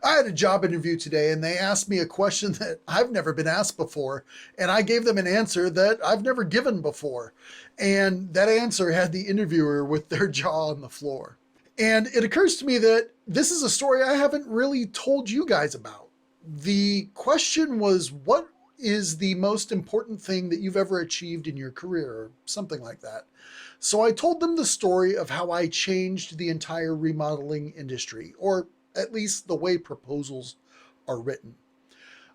I had a job interview today and they asked me a question that I've never been asked before. And I gave them an answer that I've never given before. And that answer had the interviewer with their jaw on the floor. And it occurs to me that this is a story I haven't really told you guys about. The question was, what is the most important thing that you've ever achieved in your career, or something like that. So I told them the story of how I changed the entire remodeling industry, or at least the way proposals are written.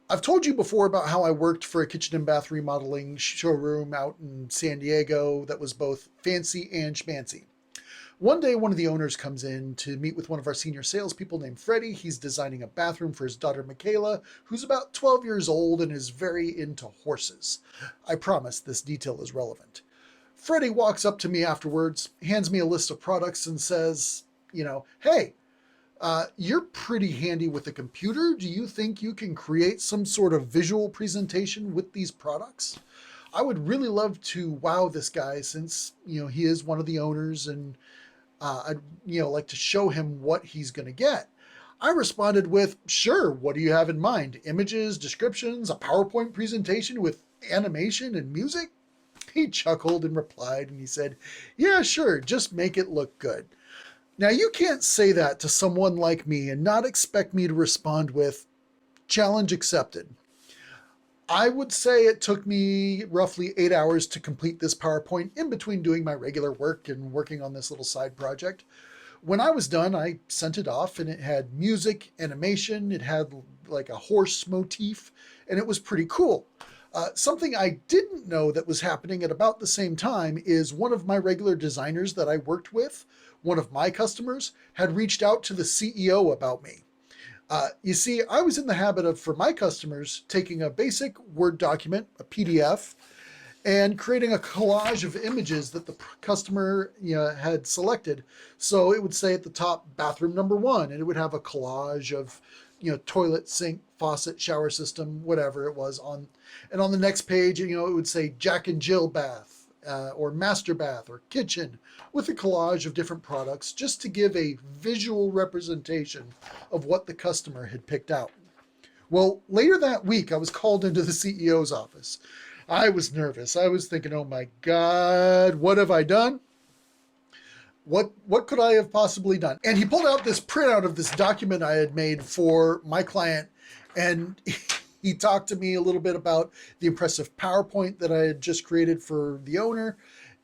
I've told you before about how I worked for a kitchen and bath remodeling showroom out in San Diego that was both fancy and schmancy. One day, one of the owners comes in to meet with one of our senior salespeople named Freddie. He's designing a bathroom for his daughter, Michaela, who's about 12 years old and is very into horses. I promise this detail is relevant. Freddie walks up to me afterwards, hands me a list of products and says, hey, you're pretty handy with a computer. Do you think you can create some sort of visual presentation with these products? I would really love to wow this guy since, he is one of the owners and I'd like to show him what he's going to get. I responded with, sure, what do you have in mind? Images, descriptions, a PowerPoint presentation with animation and music? He chuckled and replied and he said, yeah, sure, just make it look good. Now you can't say that to someone like me and not expect me to respond with, challenge accepted. I would say it took me roughly 8 hours to complete this PowerPoint in between doing my regular work and working on this little side project. When I was done, I sent it off and it had music, animation, it had like a horse motif, and it was pretty cool. Something I didn't know that was happening at about the same time is one of my regular designers that I worked with, one of my customers, had reached out to the CEO about me. You see, I was in the habit of, for my customers, taking a basic Word document, a PDF, and creating a collage of images that the customer had selected. So it would say at the top, bathroom number 1, and it would have a collage of toilet, sink, faucet, shower system, whatever it was on. And on the next page, it would say Jack and Jill bath, or master bath, or kitchen, with a collage of different products just to give a visual representation of what the customer had picked out. Well, later that week, I was called into the CEO's office. I was nervous. I was thinking, oh my God, what have I done? What could I have possibly done? And he pulled out this printout of this document I had made for my client, and he talked to me a little bit about the impressive PowerPoint that I had just created for the owner.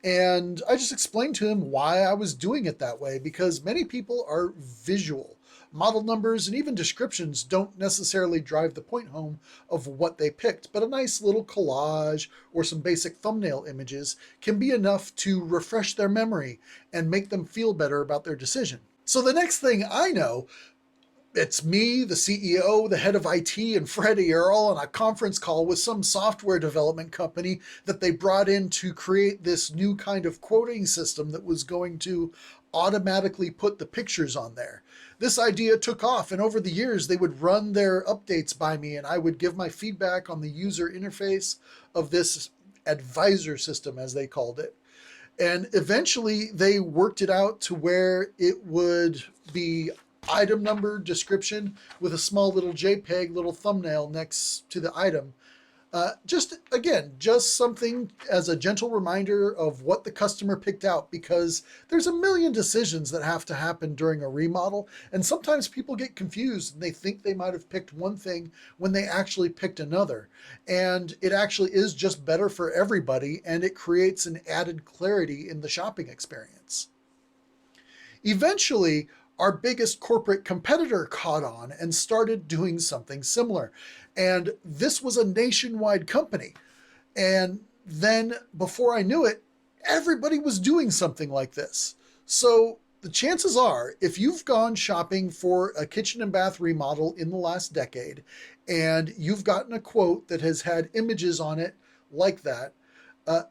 And I just explained to him why I was doing it that way, because many people are visual. Model numbers and even descriptions don't necessarily drive the point home of what they picked, but a nice little collage or some basic thumbnail images can be enough to refresh their memory and make them feel better about their decision. So the next thing I know, it's me, the CEO, the head of IT, and Freddie are all on a conference call with some software development company that they brought in to create this new kind of quoting system that was going to automatically put the pictures on there. This idea took off, and over the years, they would run their updates by me, and I would give my feedback on the user interface of this advisor system, as they called it. And eventually, they worked it out to where it would be item number description with a small little JPEG little thumbnail next to the item. Just something as a gentle reminder of what the customer picked out, because there's a million decisions that have to happen during a remodel, and sometimes people get confused and they think they might have picked one thing when they actually picked another. And it actually is just better for everybody, and it creates an added clarity in the shopping experience. Eventually, our biggest corporate competitor caught on and started doing something similar. And this was a nationwide company. And then before I knew it, everybody was doing something like this. So the chances are, if you've gone shopping for a kitchen and bath remodel in the last decade, and you've gotten a quote that has had images on it like that,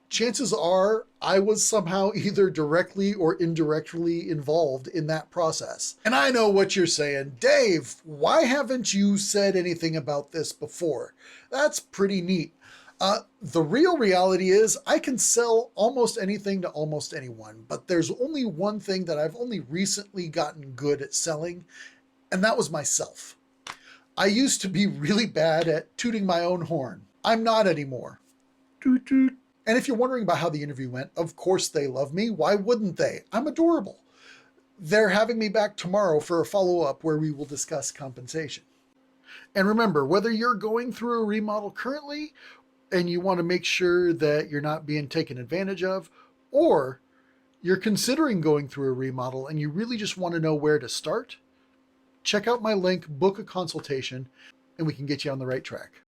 chances are I was somehow either directly or indirectly involved in that process. And I know what you're saying. Dave, why haven't you said anything about this before? That's pretty neat. The real reality is I can sell almost anything to almost anyone, but there's only one thing that I've only recently gotten good at selling, and that was myself. I used to be really bad at tooting my own horn. I'm not anymore. Toot toot. And if you're wondering about how the interview went, of course they love me. Why wouldn't they? I'm adorable. They're having me back tomorrow for a follow-up where we will discuss compensation. And remember, whether you're going through a remodel currently and you want to make sure that you're not being taken advantage of, or you're considering going through a remodel and you really just want to know where to start, check out my link, book a consultation, and we can get you on the right track.